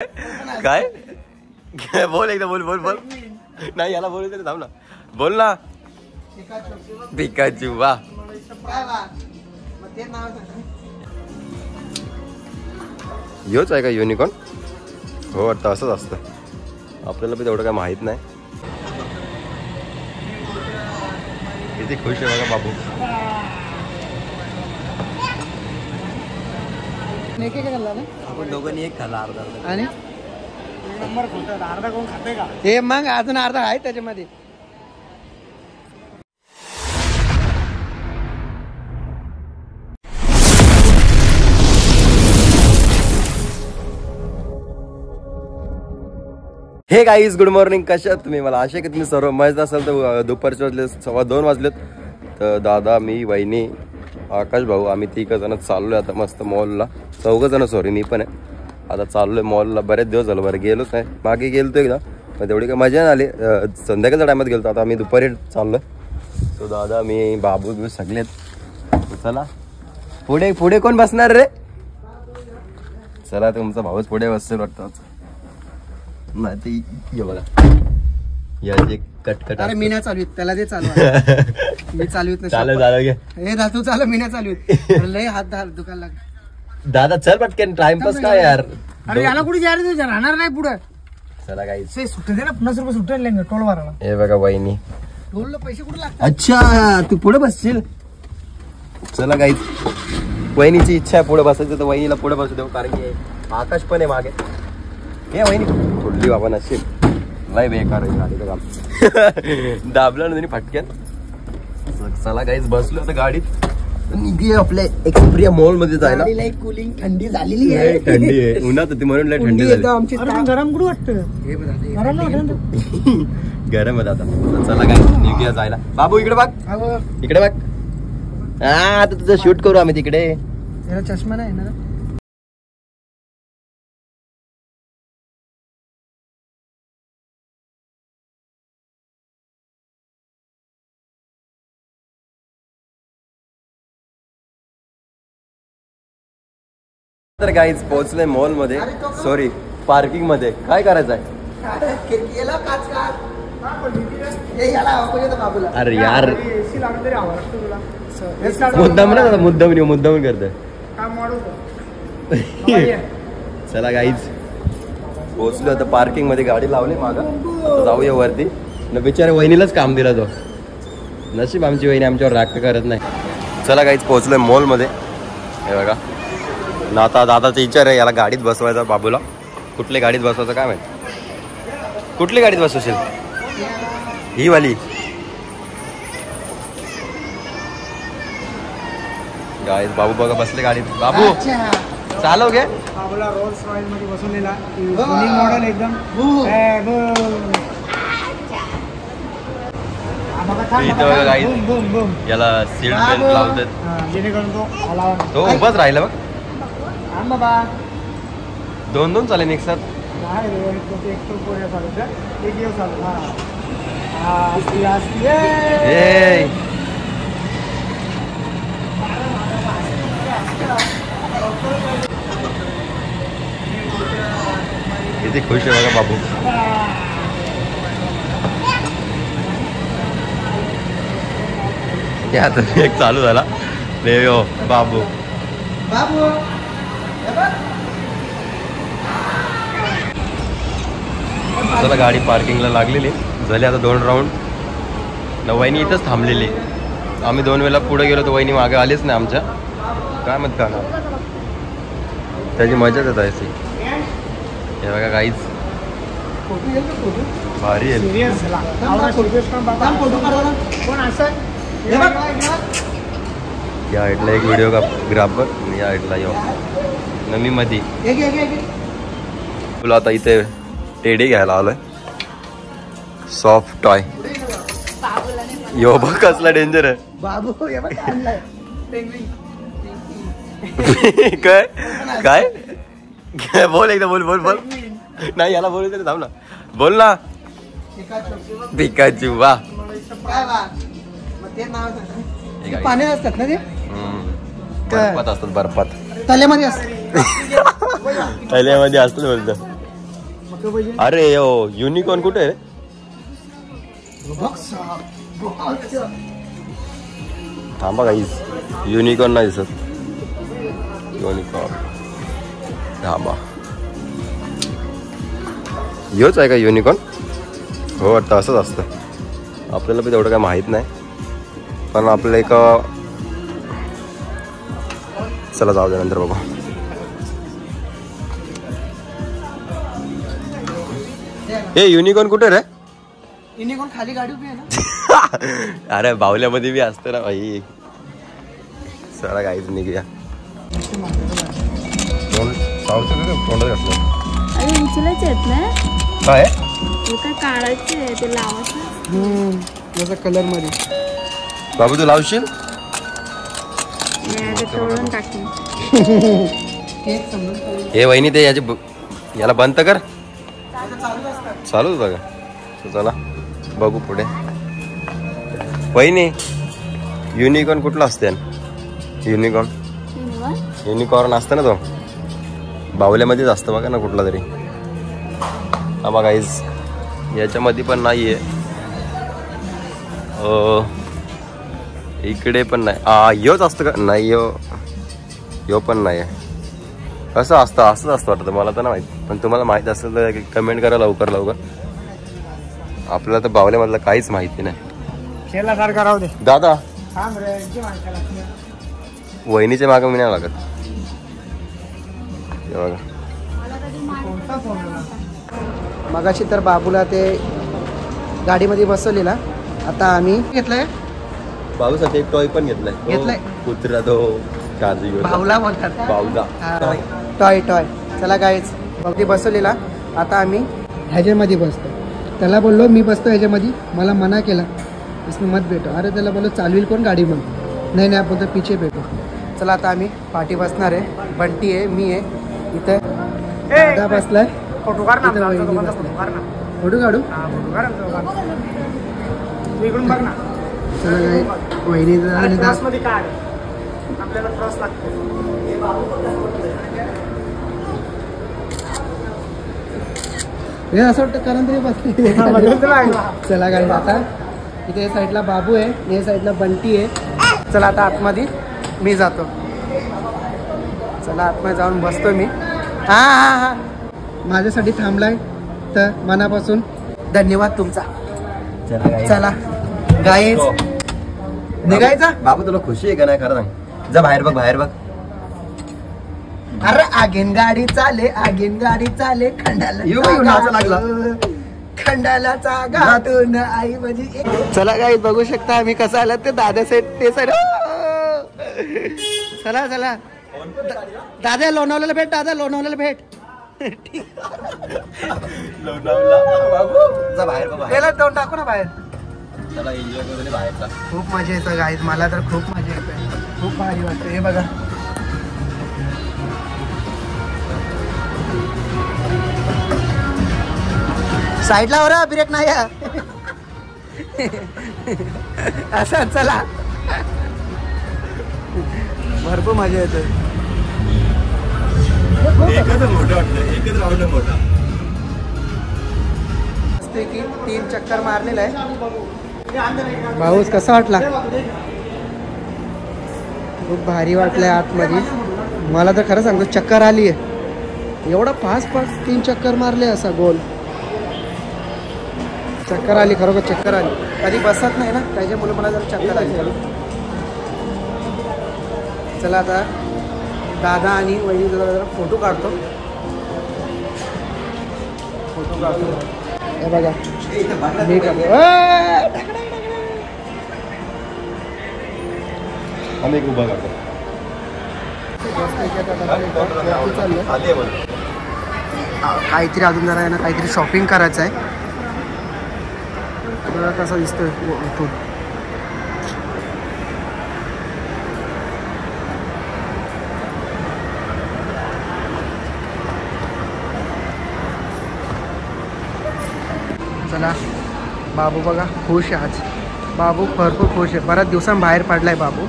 काय बोल एकदा बोल बोल बोल नाही याला बोलू तरी थांब ना बोल ना पिकाचू वा योच आहे का युनिकॉर्न हो वाटतं असंच असतं आपल्याला पण तेवढं काय माहित नाही किती खुश आहे बघा बाबू आपण दोघांनी एक खाल्ला अर्धा आणि नंबर अर्धा कोण खाते का हे मग अजून अर्धा आहे त्याच्यामध्ये हे गाईज गुड मॉर्निंग कशा आहात तुम्ही मला आशा की तुम्ही सर्व मस्त असाल तर दुपारचे वाजले 2:15 वाजलेत तर दादा मी वहिनी आकाश भाऊ आम्ही 3 जण चाललोय आता मस्त मॉलला 4 जण सॉरी मी पण आहे आता चाललोय मॉलला बरेच दिवस झालं बरं गेलोच नाही मागे गेलतो एकदा पण तेवढी काही मजा नाही आली संध्याकाळच्या टायमात गेलतो आता आम्ही दुपारी चाललोय तो दादा मी बाबू सगळेत चला पुढे पुढे कोण बसणार रे चला तुमचा भाऊच पुढे बसेल वाटतं नाही ते बघा या जे कटकट अरे मीना चालू त्याला ते चालू मी चालूत ना चालू झालं घे हे दातू चालू मीना चालू लय हात दुखायला लागला दादा चल पटकन टाइमपास काय यार अरे याला कुठे जा रे तू राहणार नाही पुढे चला गाईस सुट्टे दे ना 50 रुपये सुट्टे लेंगे टोल भरायला हे बघा वहिनी टोलला पैसे कुठे लागतात अच्छा तू पुढे बसशील चला गाईस वहिनीची इच्छा आहे पुढे बसायचं तर वहिनीला पुढे बसू देऊ कारण की आकाश पण आहे मागे हे वहिनी थोडली बाबा नसेल लय बेकार आहे गाडीचं काम दाबलं ना फटक्यात चला गाईस बसलो आता गाडीत निघे आपल्या एक्सप्रिया मॉल मध्ये जायला कूलिंग थंडी झालेली आहे थंडी आहे उन्हात होती म्हणून लय थंडी झाली आमची गरम कुठे वाटतं गरम आहे आता चला गाईस निघूया जायला बाबू इकडे बघ इकडे बघ हा आता तुझं शूट करू आम्ही तिकडे याला चष्मा नाही ना तर गाईज पोहोचले मॉल मध्ये सॉरी पार्किंग मध्ये काय करायचं आहे अरे यार मुद्दाम ना मुद्दाम करतोय चला गाईज पोहोचलो आता पार्किंग मध्ये गाडी लावली मागं जाऊया वरती न बिचारे वहिनीलाच काम दिला तो नशीब आमची वहिनी आमच्यावर राग करत नाही चला गाईज पोहोचलोय मॉल मध्ये हे बघा ना आता दादाचा विचार आहे याला गाडीत बसवायचा बाबूला कुठल्या गाडीत बसवायचं काय माहिती कुठली गाडीत बसवशील ही वाली गाईज बाबू बघा बसले गाडीत बाबू चालव घे बाबूला रोल्स रॉयल मध्ये बसवलेला मॉडेल एकदम याला सीट बेल्ट लावतात जेणेकरून तो उभाच राहिला बघ बाबा 2 चालेल एक साथ किती खुश आहे बघा बाबू आता एक चालू झाला रे हो बाबू चला गाडी पार्किंगला लागलेली झाली आता 2 राऊंड न वहिनी इथंच थांबलेली आम्ही 2 वेळेला पुढे गेलो तर वहिनी मागे आलीच नाही आमच्या काय मत का ना त्याची मजाच येत आहे हे बघा काहीच भारी आहे या हाईटला एक व्हिडिओग्राफर आणि या हाईटला नमी मध्ये तुला आता इथे टेडी घ्यायला आलोय सॉफ्ट टॉय यो बघ कसला डेंजर आहे बाबू काय काय बोल एकदा बोल बोल बोल नाही याला बोलू तरी थांब ना बोल ना पिकाचू वा पाण्यात असतात ना ते बर्फात असतात बर्फात तल्यामध्ये असतात तल्यामध्ये असतात बोलतो अरे यो युनिकॉर्न कुठे आहे रे? थांबा गाईस, युनिकॉर्न नाही दिसत. युनिकॉर्न थांबा, योच आहे का युनिकॉर्न? हो वाटतं असंच असतं. आपल्याला पण तेवढं काय माहीत नाही, पण आपलं एक चला जाऊ दे, नंतर बघू. हे युनिकॉर्न कुठे रे? युनिकॉर्न खाली गाडी उभी आहे ना. अरे बावल्यामध्ये बी असतं ना भाई. चला काहीच निघूया. तोंडात घातलं. अरे उचलायचे आहेत ना, काय काय काढायचे ते लावायचं. जसं कलर मध्ये. बाबू तू लावशील? मी तोडून टाकेन. हे वहिनी ते याला बंद कर. चालूच बघा. चला बघू पुढे. वहिनी युनिकॉर्न कुठला असते? युनिकॉर्न असतं ना, तो बावल्यामध्येच असतं बघा ना कुठला तरी. हा बघा गाईज, याच्यामध्ये पण नाहीये, इकडे पण नाही. योच असतं का? नाही, यो पण नाही. कसं असतं? असंच असतं वाटतं, मला तर नाही माहित. पण तुम्हाला माहित असेल तर कमेंट करा लवकर. आपल्याला तर बावल्यामधलं काहीच माहिती नाही. दादा वहिनीच्या मागं मी नाही लागत. बघा मगाशी तर बाबूला ते गाडीमध्ये बसवलेला. आता आम्ही घेतलंय बाबूसाठी एक टॉय पण घेतलाय. कुत्रा तो बावला बोलतात. बावला टॉय. चला गाईच बघते बसवलेला. आता आम्ही ह्याच्यामध्ये बसतो. त्याला बोललो मी बसतो ह्याच्यामध्ये, मला मना केला इसमें मत भेटो. अरे त्याला बोललो चालवेल कोण गाडी? मग नाही आपण तर पिछे भेटो. चला आता आम्ही पाठी बसणार आहे. बंटी आहे, मी आहे, इथं दादा बसलाय. फोटो काढू? चला काय वहिनी हे असं वाटतं कारण तरी बसली. चला काय आता इथे साईडला बाबू आहे, या साईडला बंटी आहे. चला आता आतमध्ये मी जातो. चला आतमध्ये जाऊन बसतो मी. हा माझ्यासाठी थांबलाय तर मनापासून धन्यवाद तुमचा. चला गाईज निघायचा. बाबू तुला खुशी आहे का नाही? खरं सांग. जा बाहेर बघ. अरे आगीन गाडी चाले खंडालाचा घातून आई माझी. चला गाईज बघू शकता आम्ही कसं आला. ते दादा साईड ते साईड. चला दादा लोणावळ्याला भेट. जा बाहेर बघ. त्याला जाऊन टाकू ना बाहेर. चला एन्जॉय करू बाहेरचा. खूप मजा येतं गाईज, मला तर खूप मजा येते. खूप भारी वाटतं. हे बघा साईडला वर ब्रेक नाही. असं चला भरपूर मजा येते. एकच राऊंड मोठा. की 3 चक्कर मारलेला आहे. भाऊस कसा वाटला? खूप भारी वाटलंय आतमध्ये. मला तर खरं सांगतो चक्कर आली आहे. एवढा फास्ट 3 चक्कर मारले असा गोल. चक्कर आली, खरोखर चक्कर आली. कधी बसत नाही ना त्याच्यामुळे मला जर चक्कर आली. चला आता दादा आणि वहिनी जरा फोटो काढतो. हे बघा मी आम्ही उभा करतो. काहीतरी अजून जरा आहे ना, काहीतरी शॉपिंग करायचं आहे. कसा दिसतोय इथून. चला बाबू बघा खुश आहे आज. बाबू भरपूर खुश आहे. बऱ्याच दिवसांनी बाहेर पडलाय बाबू.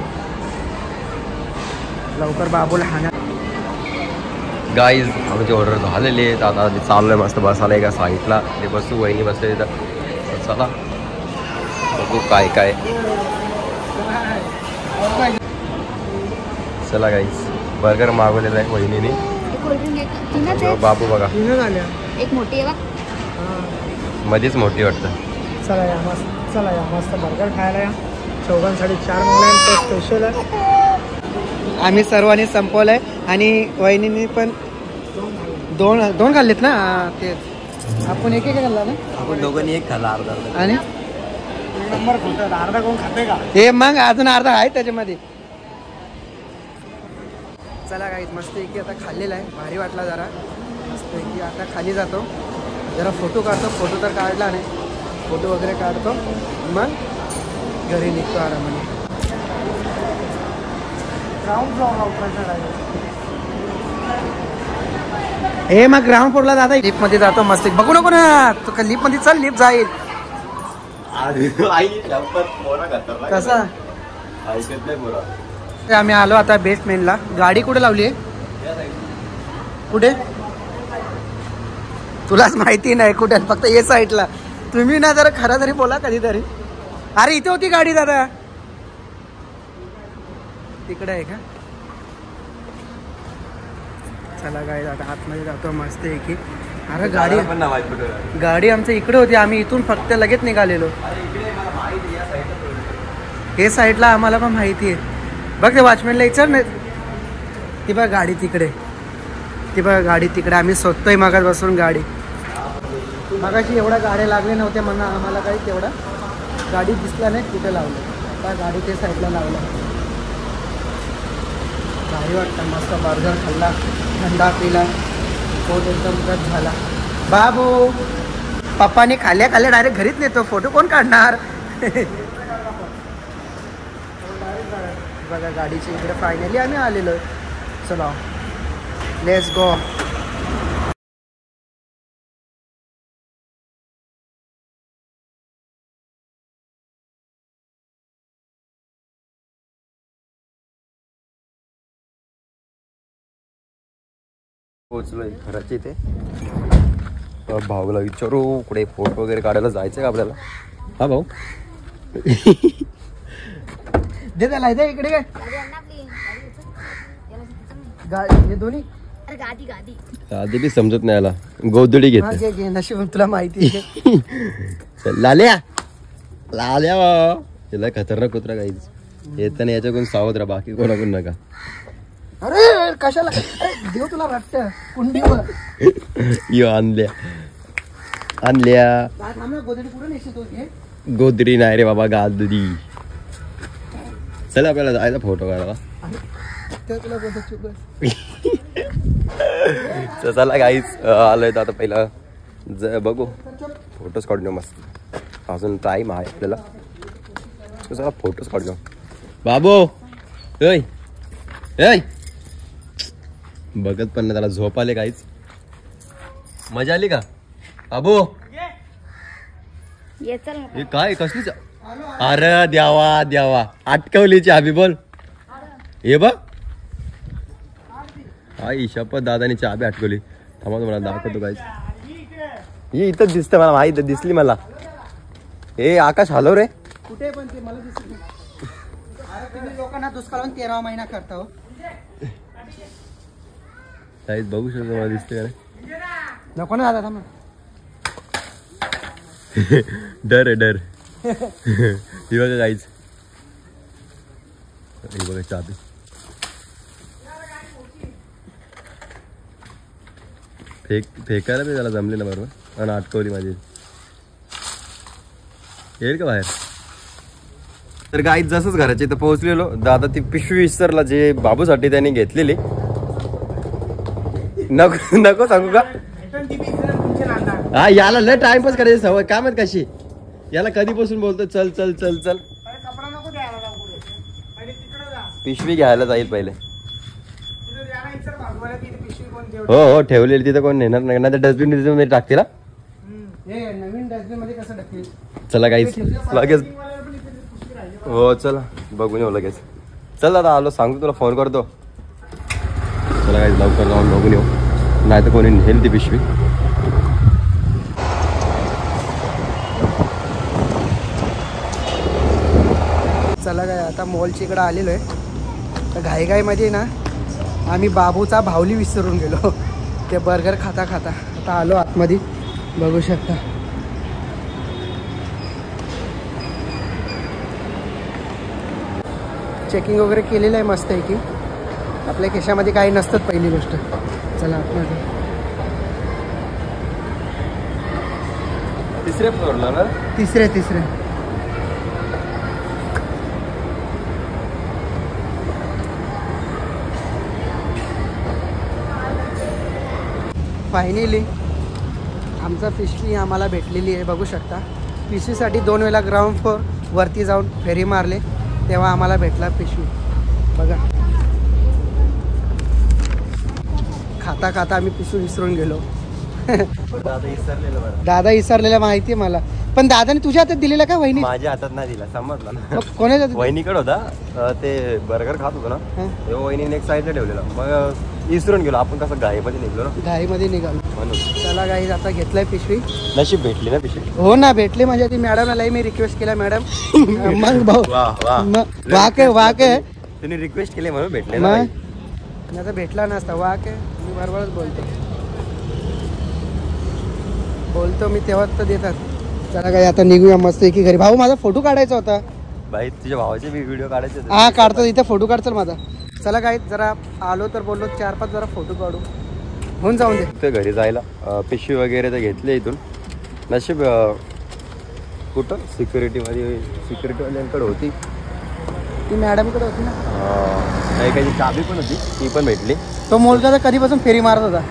लवकर बाबूला हाणा. गाईज आमची ऑर्डर झालेली आहे. आता ते चालू आहे मस्त बसायला एका साईडला. ते बसू वहिनी बसले तिथं. चला बघू काय काय. चला गाईज बर्गर मागवलेला आहे वहिनीने. बाबू बघा एक मोठी आहे मध्येच मोठी वाटतं. चला या मस्त बर्गर खायला या. चौघांसाठी 4 मागवले तो स्पेशल आहे. आम्ही सर्वांनी संपवलंय आणि वहिनीने पण दोन खाल्लेत ना. तेच आपण एक खाल्ला ना. आपण दोघांनी एक खाल्ला अर्धा. आणि नंबर अर्धा कोण खाते का हे मग अजून अर्धा आहे त्याच्यामध्ये. चला काही मस्त की आता खाल्लेला आहे. भारी वाटला जरा मस्त की. आता खाली जातो जरा फोटो काढतो. फोटो तर काढला नाही. फोटो वगैरे काढतो मग घरी निघतो आरामाने. हे मग ग्राउंड फ्लोरला दादा लिफ्ट मध्ये जातो मस्त. बघू नको ना तू लिफ्ट मध्ये. चल लिफ्ट जाईल कसा. आम्ही आलो आता बेसमेंटला. गाडी कुठे लावली आहे कुठे तुलाच माहिती नाही कुठे. फक्त ये साईडला. तुम्ही ना जरा खरं तरी बोला कधीतरी. अरे इथे होती गाडी दादा. तिकडे आहे का. चला गाडी आता आतमध्ये जातो मस्त आहे की. अरे गाडी आमच्या इकडे होती. आम्ही इथून फक्त लगेच निघालेलो. हे साईडला आम्हाला पण माहिती आहे. बघ ते वॉचमॅनला विचार नाही. ती बघ गाडी तिकडे. ती बघ गाडी तिकडे. आम्ही शोधतोय मागात बसून गाडी. मागाशी एवढ्या गाड्या लागल्या नव्हत्या म्हणून आम्हाला काही तेवढा गाडी दिसला नाही कुठे लावलं. त्या गाडी ते साईडला लावलं. भारी वाटतं मस्त. बर्गर खाल्ला थंडा पिला. पोट एकदम गच झाला. बाबू पप्पाने खाल्ल्या डायरेक्ट घरीच नेतो. फोटो कोण काढणार. बघा गाडीच्या इकडे फायनली आम्ही आलेलो. चला लेट्स गो. पोचलोय घराच्या इथे. भाऊला विचारू कुठे फोटो वगैरे काढायला जायचं का आपल्याला. हा भाऊ दे त्याला इकडे काय गाडी दोन्ही. आधी बी समजत नाही याला. गोदडी घेते नशीब तुला माहिती आहे. लाल्या लाल्या याला खतरनाक कुत्रा काहीच येताना याच्याकडून सावध राहा. बाकी कोणाकडून नका. अरे कशाला देव तुला वाटत कुंडीवर. यो आणल्या गोदरी नाही रे बाबा गादरी. चल आपल्याला जायचा फोटो काढायला. चला काहीच आलोय आता. पहिला बघू फोटोज काढून घेऊ मस्त. अजून टाईम आहे आपल्याला. चला फोटोज काढून घेऊ. बाबू बघत पण नाही त्याला. झोप आले काहीच. मजा आली का बाबू. हे काय कसलीच. अरे द्यावा द्यावा अटकवलीची हबी बोल. हे बघ आई शपथ दादानी चाबी अटकवली. थांबा तुम्हाला दाखवतो काहीच. ही इथंच दिसते मला. माहिती दिसली मला. हे आकाश हलव रे कुठे पण ते मला दिसत नाही. लोकांना दुष्काळात 13 महिना करता हो. काहीच बघू शकतो मला दिसते का रे. नको ना दादा. थांब डर आहे डर. ही बघा काहीच. ही बघा चाबी. फेकायला बी त्याला जमले ना बरोबर. आणि अटकवली माझी. येईल का बाहेर. तर गाईत जसंच घराच्या इथं पोहोचलेलो. दादा ती पिशवी विसरला जे बाबूसाठी त्यांनी घेतलेली. नको नको सांगू का. हा याला लय टाइमपास करायची सवय काय माहित कशी. याला कधीपासून बोलतो चल चल चल चल. पिशवी घ्यायला जाईल पहिले. हो हो ठेवलेली तिथं कोण नेणार नाही. ना डस्टबिन मध्ये टाकतील. नवीन डस्टबिन मध्ये कसं टाकतील. चला काहीच लगेच. हो चला बघून येऊ लगेच. चल दादा आलो सांगतो तुला फोन करतो. चला काहीच लवकर जाऊन बघून येऊ. नाही तर कोणी नेल ती पिशवी. चला काय आता मॉलच्या इकडं आलेलो आहे. तर घाईघाईमध्ये ना आम्ही बाबूचा भावली विसरून गेलो. ते बर्गर खाता खाता आता आलो आतमध्ये, बघू शकता. चेकिंग वगैरे केलेलं आहे मस्त आहे की. आपल्या खिशामध्ये काही नसतात पहिली गोष्ट. चला आतमध्ये. तिसऱ्या फ्लोअरला ना? तिसरे फायनली आमचा पिशवी आम्हाला भेटलेली आहे. बघू शकता पिशवीसाठी 2 वेळा ग्राउंड फ्लोअर वरती जाऊन फेरी मारले तेव्हा आम्हाला भेटला पिशवी. बघा खाता खाता आम्ही पिशवी विसरून गेलो. दादा विसरलेला माहिती आहे मला, पण दादाने तुझ्या हातात दिलेला का वहिनी? माझ्या हातात नाही दिला, समजला ना. कोणाच्या वहिनीकडे होता. ते बर्गर खात होतो ना, तेव्हा वहिनीने एक साईडला ठेवलेला. मग विसरून गेलो आपण. कसं घाईमध्ये निघलो ना, घाईमध्ये निघालो म्हणून. चला गाईज आता घेतलाय पिशवी. नशीब भेटली ना पिशवी. हो ना भेटली. माझ्या ती मॅडमला मी रिक्वेस्ट केला मॅडम. मग भाऊ वाक आहे तुम्ही रिक्वेस्ट केली म्हणून भेटले. नाही तर भेटला नसता. वाक आहे. मी बरोबरच बोलतो मी तेव्हाच तर देतात. चला काय आता निघूया मस्त की घरी. भाऊ माझा फोटो काढायचा होता. भाई तुझ्या भावाचे मी व्हिडिओ काढायचे होते. हा काढतो इथे फोटो काढ. चल माझा. चला काय जरा आलो तर बोललो 4-5 जरा फोटो काढू. होऊन जाऊन दे. ते घरी जायला पिशवी वगैरे तर घेतले इथून. नशीब कुठं सिक्युरिटीवाल्यांकडे होती ती मॅडमकडे होती ना. काही काही चाबी पण होती, ती पण भेटली. तो मुलगा तर कधीपासून फेरी मारत होता.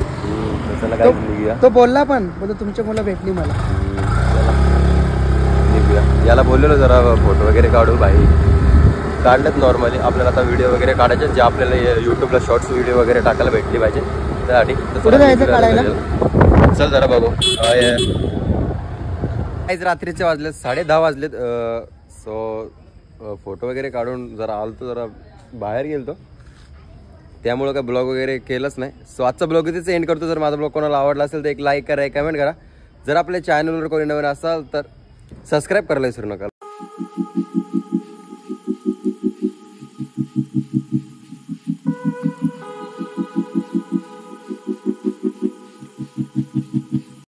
चला काय निघूया. तो बोलला पण तुमची मुलं भेटली मला. निघूया. याला बोललेलो जरा फोटो वगैरे काढू. भाई काढलेत नॉर्मली. आपल्याला आता व्हिडिओ वगैरे काढायचे जे आपल्याला यूट्यूबला शॉर्ट्स व्हिडिओ वगैरे टाकायला भेटली पाहिजे त्यासाठी. कुठे जायचं काढायला? चल जरा बघू. काहीच रात्रीचे वाजलेत 10:30 वाजलेत. सो फोटो वगैरे काढून जरा आलतो, जरा बाहेर गेलतो, त्यामुळं काय ब्लॉग वगैरे केलंच नाही. सो आजचा ब्लॉग इथेच एंड करतो. जर माझा ब्लॉग कोणाला आवडला असेल तर एक लाईक करा, एक कमेंट करा. जर आपल्या चॅनलवर कोणी नवीन असाल तर सबस्क्राईब करायला विसरू नका.